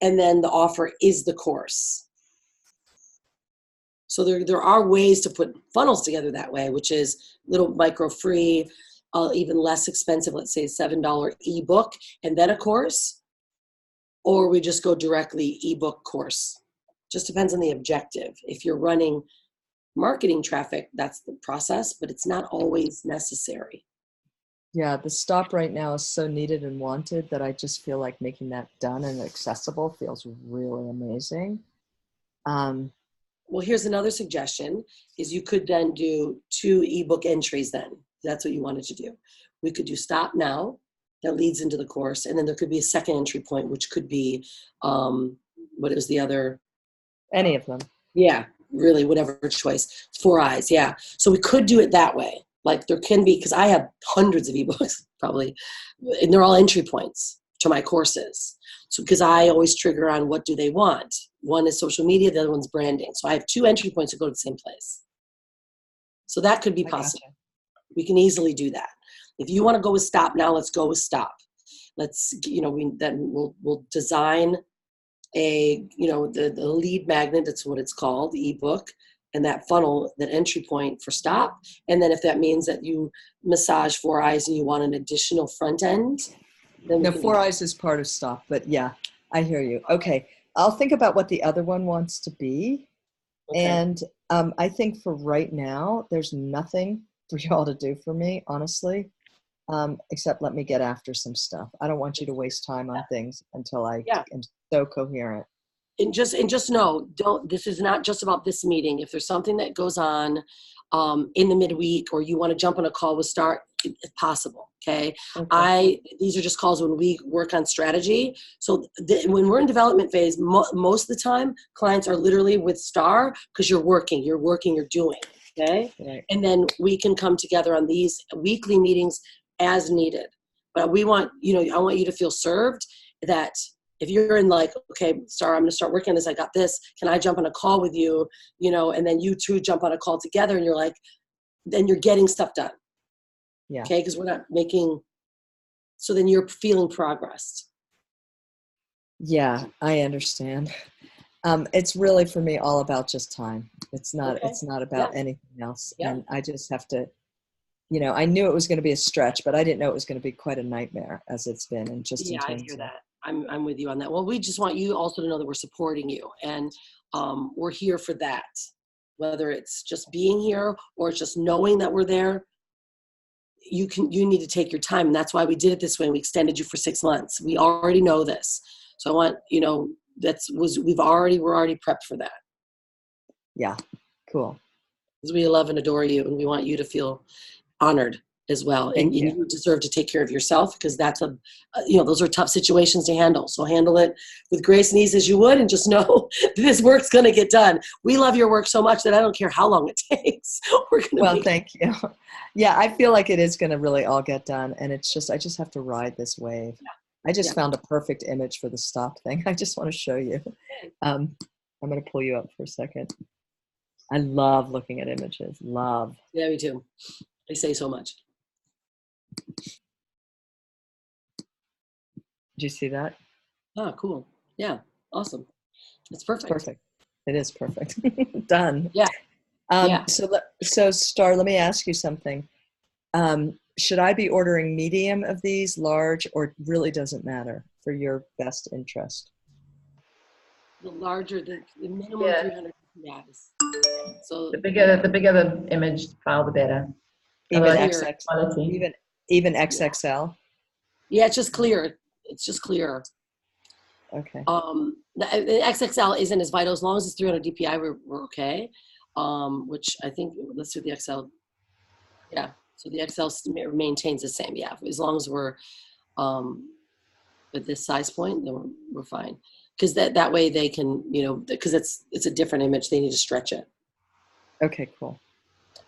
and then the offer is the course. So there are ways to put funnels together that way, which is little micro free, even less expensive, let's say $7 ebook and then a course. or we just go directly ebook course. Just depends on the objective. If you're running marketing traffic, that's the process, but it's not always necessary. Yeah, the stop right now is so needed and wanted that I just feel like making that done and accessible feels really amazing. Well, here's another suggestion is you could then do 2 ebook entries then. That's what you wanted to do. We could do stop now that leads into the course. And then there could be a second entry point, which could be, what is the other? Any of them. Yeah, really, whatever choice. 4 eyes, yeah. So we could do it that way. Like there can be, because I have hundreds of ebooks probably, and they're all entry points to my courses. So because I always trigger on what do they want. One is social media, the other one's branding. So I have 2 entry points that go to the same place. So that could be possible. Gotcha. We can easily do that. If you want to go with stop now, let's go with stop. Let's, we'll design a, the lead magnet, that's what it's called, the ebook, and that funnel, that entry point for stop. And then if that means that you massage 4 eyes and you want an additional front end, then No, 4 eyes is part of stop, but yeah, I hear you. Okay, I'll think about what the other one wants to be. Okay. And I think for right now, there's nothing for y'all to do for me, honestly, except let me get after some stuff. I don't want you to waste time on things until I am so coherent. And just know, this is not just about this meeting. If there's something that goes on in the midweek, or you want to jump on a call with Start, it's possible. Okay. These are just calls when we work on strategy. So when we're in development phase, most of the time clients are literally with Star because you're working, you're doing. Okay. Right. And then we can come together on these weekly meetings as needed. But we want, I want you to feel served, that if you're in like, okay, Star, I'm going to start working on this. I got this. Can I jump on a call with you? And then you two jump on a call together, and you're like, then you're getting stuff done. Yeah. Okay. Because we're not making, so then you're feeling progress. Yeah, I understand. It's really for me all about just time. It's not, Okay. it's not about anything else. Yeah. And I just have to, I knew it was going to be a stretch, but I didn't know it was going to be quite a nightmare as it's been. And just in I terms hear of, that. I'm with you on that. Well, we just want you also to know that we're supporting you, and we're here for that. Whether it's just being here or it's just knowing that we're there, you need to take your time, and that's why we did it this way. We extended you for 6 months. We already know this, so I want we're already prepped for that. Yeah, cool. Because we love and adore you, and we want you to feel honored as well. And you deserve to take care of yourself, because that's those are tough situations to handle. So handle it with grace and ease as you would, and just know this work's going to get done. We love your work so much that I don't care how long it takes. Thank you. Yeah, I feel like it is going to really all get done. And it's just, I just have to ride this wave. Yeah. I just found a perfect image for the stop thing. I just want to show you. I'm going to pull you up for a second. I love looking at images. Love. Yeah, me too. They say so much. Did you see that? Oh, cool. Yeah. Awesome. It's perfect. It's perfect. It is perfect. Done. Yeah. So Star, let me ask you something. Should I be ordering medium of these, large, or it really doesn't matter for your best interest? The larger, the minimum 300 PPIs. So the bigger the image file, the better. Even XXL. Even XXL. Yeah, it's just clear. It's just clearer. Okay. The XXL isn't as vital. As long as it's 300 DPI, we're okay. Which I think, let's do the XL. Yeah. So the XL maintains the same. Yeah. As long as we're at this size point, then we're fine. Because that way they can, because it's a different image. They need to stretch it. Okay, cool.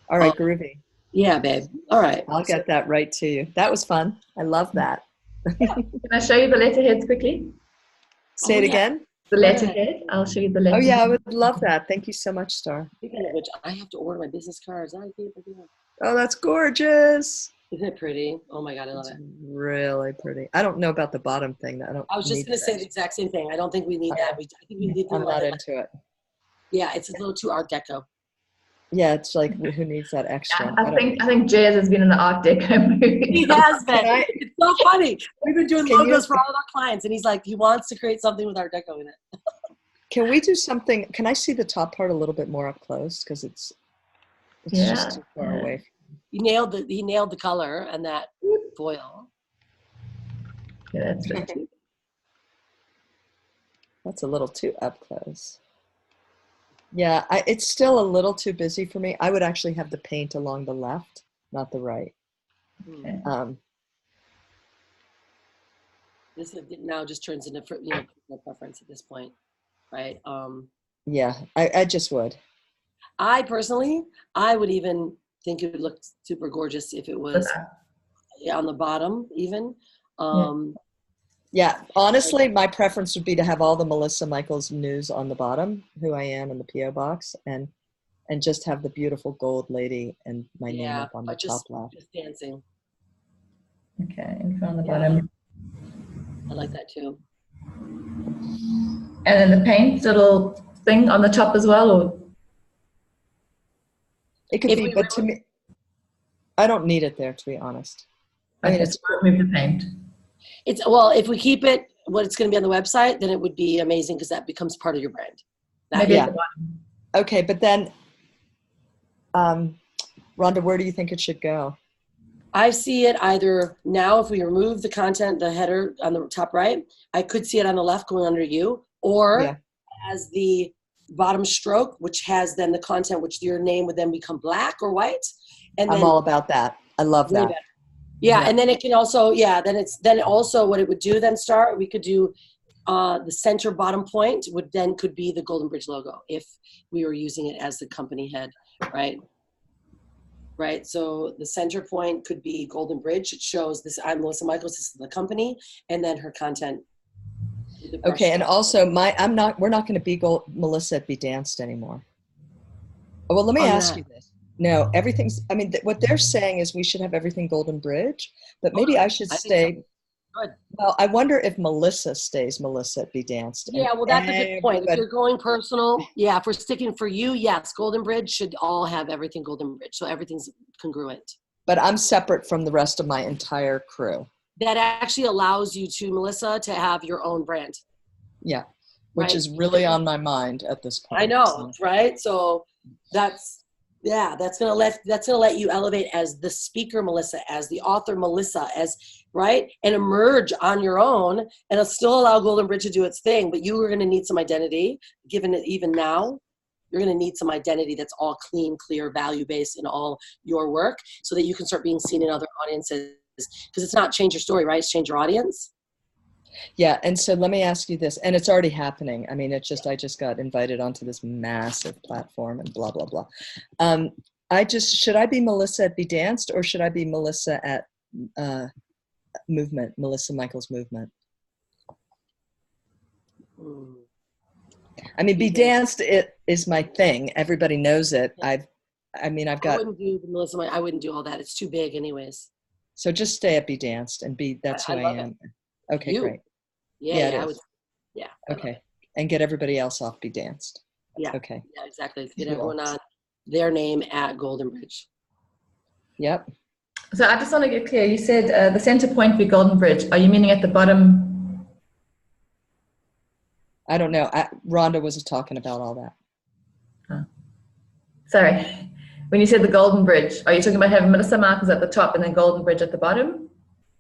All right, groovy. Yeah, babe. All right. I'll get that right to you. That was fun. I love that. Can I show you the letterheads quickly? Say it again. The letterhead. I'll show you the letterhead. Oh yeah, I would love that. Thank you so much, Star. Speaking of which, I have to order my business cards. Oh, that's gorgeous. Isn't it pretty? Oh my God, I love it. Really pretty. I don't know about the bottom thing. I was just going to say the exact same thing. I don't think we need that. I think we need I'm not into it. Yeah, it's a little too Art Deco. Yeah, it's like, who needs that extra? I think Jez has been in the Art Deco movie. He has been. Can I- It's so funny. We've been doing Can you- logos for all of our clients, and he's like, he wants to create something with Art Deco in it. Can we do something? Can I see the top part a little bit more up close? Because it's just too far away. He nailed the color and that foil. Yeah, that's right. That's a little too up close. Yeah, it's still a little too busy for me. I would actually have the paint along the left, not the right. Okay. This now just turns into personal preference at this point, right? Yeah, I just would. I personally, I would even think it would look super gorgeous if it was on the bottom even. Yeah, honestly, my preference would be to have all the Melissa Michaels news on the bottom, who I am in the P.O. box, and just have the beautiful gold lady and my name up on the top left. Just dancing. Okay, and on the bottom. I like that too. And then the paint little thing on the top as well, or? It could be, but to me, I don't need it there, to be honest. I mean, it's remove the paint. Well, if we keep it what it's going to be on the website, then it would be amazing because that becomes part of your brand. Maybe at the bottom. Okay, but then, Rhonda, where do you think it should go? I see it either now, if we remove the content, the header on the top right, I could see it on the left going under you, or as the bottom stroke, which has then the content, which your name would then become black or white. And I'm all about that. I love that. Yeah, and then it can also, then also what it would do then, we could do the center bottom point could be the Golden Bridge logo if we were using it as the company head, right? Right, so the center point could be Golden Bridge. It shows this, I'm Melissa Michaels, this is the company, and then her content. Okay, and also we're not going to be Melissa at Be Danced anymore. Well, let me ask you this. No, everything's, I mean, what they're saying is we should have everything Golden Bridge, but maybe I should stay. Good. Well, I wonder if Melissa stays Melissa at Be Danced. Yeah, well, that's a good point. If you're going personal, if we're sticking for you, yes, Golden Bridge should all have everything Golden Bridge, so everything's congruent. But I'm separate from the rest of my entire crew. That actually allows you to, Melissa, to have your own brand. Yeah, which is really on my mind at this point. I know, right? So that's gonna let you elevate as the speaker Melissa, as the author Melissa, right, and emerge on your own, and it'll still allow Golden Bridge to do its thing. But you are going to need some identity, given it even now. You're going to need some identity that's all clean, clear, value-based in all your work, so that you can start being seen in other audiences. Because it's not change your story, right? It's change your audience. Yeah, and so let me ask you this, and it's already happening. I mean, I just got invited onto this massive platform and blah, blah, blah. Should I be Melissa at Be Danced, or should I be Melissa at Movement, Melissa Michaels Movement? I mean, Be Danced, it is my thing. Everybody knows it. I wouldn't do the Melissa. I wouldn't do all that. It's too big, anyways. So just stay at Be Danced and that's who I am. Okay, great. Yeah, I would. Yeah. Okay, and get everybody else off Be Danced. Yeah. Okay. Yeah, exactly. Get everyone on their name at Golden Bridge. Yep. So I just want to get clear. You said the center point be Golden Bridge. Are you meaning at the bottom? I don't know. Rhonda was talking about all that. Oh. Sorry. When you said the Golden Bridge, are you talking about having Melissa Michaels at the top and then Golden Bridge at the bottom?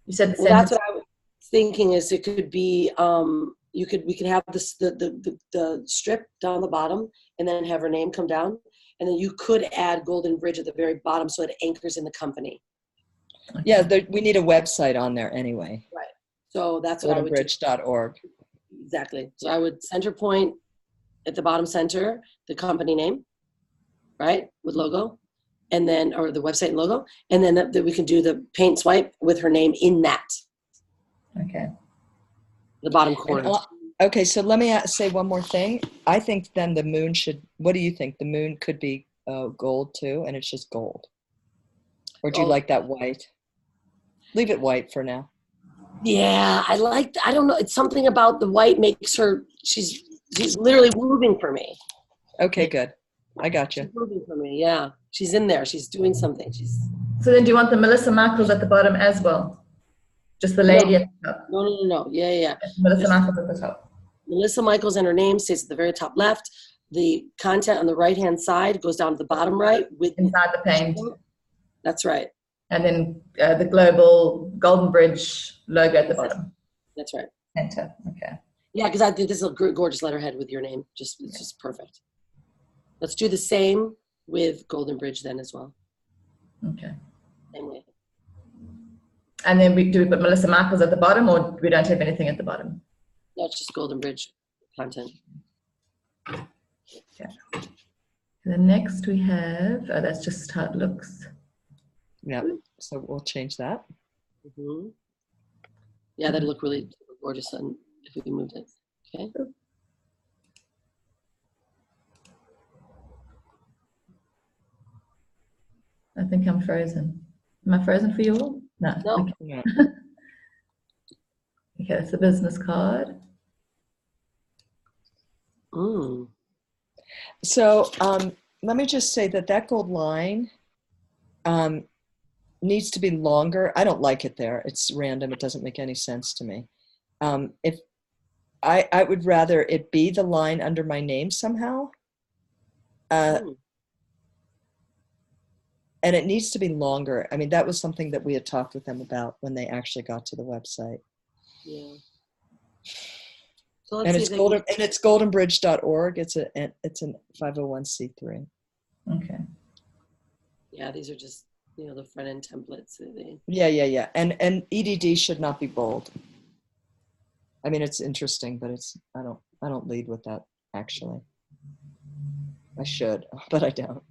You said the center. That's what I was thinking. Is it could be we could have this the strip down the bottom and then have her name come down, and then you could add Golden Bridge at the very bottom so it anchors in the company. Okay. Yeah, we need a website on there anyway. Right. So that's what I would do. goldenbridge.org. Exactly. So I would center point at the bottom center the company name, right, with logo, and then or the website and logo, and then that we can do the paint swipe with her name in that. Okay. The bottom corner. Okay, so let me say one more thing. I think then the moon should. What do you think? The moon could be gold too, and it's just gold. Or do you like that white? Leave it white for now. Yeah, I don't know. It's something about the white makes her. She's literally moving for me. Okay, good. I got She's you. moving for me. Yeah, she's in there. She's doing something. She's So then do you want the Melissa Michaels at the bottom as well? Just the no, lady at the top. no. Yeah. Melissa Just Michaels at the top. Melissa Michaels and her name stays at the very top left. The content on the right-hand side goes down to the bottom right with Inside the paint. That's right. And then the global Golden Bridge logo at the bottom. That's right. Center. Okay. Yeah, because I think this is a gorgeous letterhead with your name. It's just perfect. Let's do the same with Golden Bridge then as well. Okay. Same way. And then do we put Melissa Michaels at the bottom, or we don't have anything at the bottom? No, it's just Golden Bridge content. Okay. And then next we have, that's just how it looks. Yeah. So we'll change that. Mm-hmm. Yeah, that'd look really gorgeous if we moved it. Okay. I think I'm frozen. Am I frozen for you all? No. No. Okay. Yeah. Okay, that's a business card. Mm. So let me just say that gold line needs to be longer. I don't like it there. It's random. It doesn't make any sense to me. If I would rather it be the line under my name somehow. And it needs to be longer. I mean, that was something that we had talked with them about when they actually got to the website. Yeah. So let's And see it's if golden, and it's goldenbridge.org. It's a 501c3. Okay. Yeah, these are just the front end templates. Yeah. And EDD should not be bold. I mean, it's interesting, but I don't lead with that actually. I should, but I don't.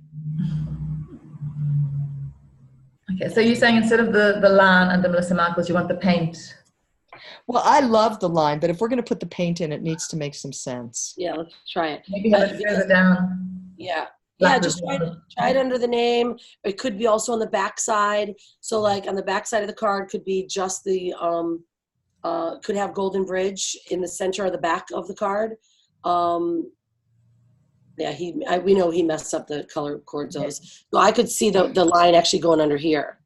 Okay, so you're saying instead of the line under Melissa Michaels, you want the paint? Well, I love the line, but if we're going to put the paint in, it needs to make some sense. Yeah, let's try it. Maybe have it further down. Yeah. Like Yeah, just try it under the name. It could be also on the back side. So like on the back side of the card could be just the could have Golden Bridge in the center or the back of the card. Yeah, we know he messed up the color coordinates. So I could see the line actually going under here.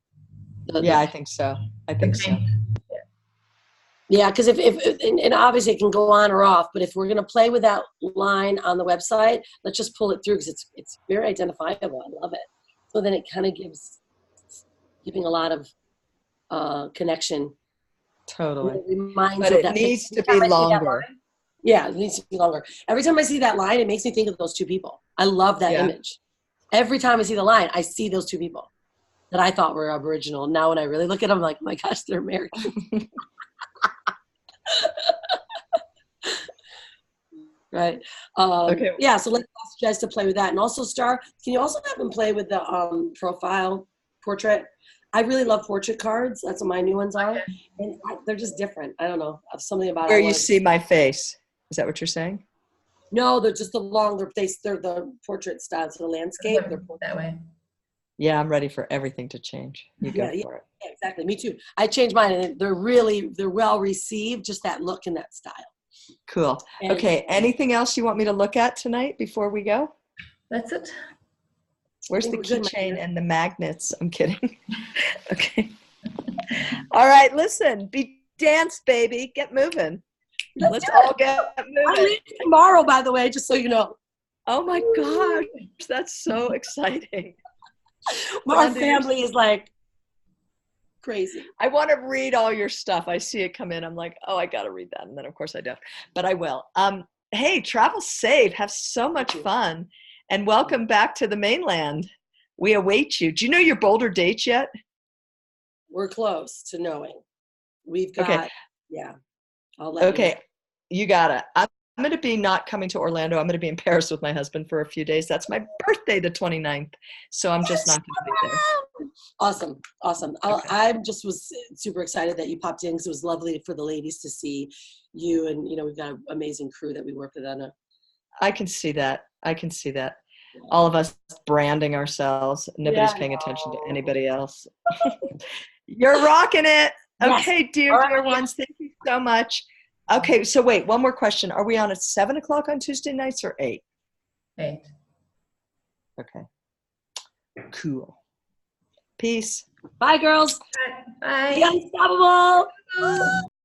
I think so. I think so. Yeah, because and obviously it can go on or off, but if we're going to play with that line on the website, let's just pull it through because it's very identifiable. I love it. So then it kind of giving a lot of connection. Totally. It reminds But you it that needs to be longer. Yeah, it needs to be longer. Every time I see that line, it makes me think of those two people. I love that image. Every time I see the line, I see those two people that I thought were Aboriginal. Now when I really look at them, I'm like, oh my gosh, they're American. Right. Okay. Yeah, so let's ask you guys to play with that. And also, Star, can you also have them play with the profile portrait? I really love portrait cards. That's what my new ones are. And they're just different. I don't know. Something about Where it. you see my face. Is that what you're saying? No, they're just the longer face. They're the portrait style, so the landscape. They're that way. Yeah, I'm ready for everything to change. You go for it. Yeah, exactly. Me too. I changed mine, and they're well received. Just that look and that style. Cool. And, okay. Anything else you want me to look at tonight before we go? That's it. Where's the We're good, my keychain dear. and the magnets? I'm kidding. Okay. All right. Listen. Be dance, baby. Get moving. Let's all get I'm moving. leaving tomorrow, by the way, just so you know. Oh my gosh, that's so exciting. Our family is like crazy. I want to read all your stuff. I see it come in. I'm like, oh, I got to read that. And then of course I don't, but I will. Hey, travel safe. Have so much fun and welcome back to the mainland. We await you. Do you know your Boulder dates yet? We're close to knowing. We've got, yeah. I'll let Okay. you know. You got it. I'm going to be not coming to Orlando. I'm going to be in Paris with my husband for a few days. That's my birthday, the 29th. So I'm just not going to be there. Awesome. Okay. I just was super excited that you popped in because it was lovely for the ladies to see you. And, we've got an amazing crew that we work with on I can see that. All of us branding ourselves. Nobody's paying attention to anybody else. You're rocking it. Okay, Yes. dear ones. Thank you so much. Okay, so wait, one more question. Are we on at 7 o'clock on Tuesday nights or 8? 8. Okay. Cool. Peace. Bye, girls. Bye. Be unstoppable. Bye.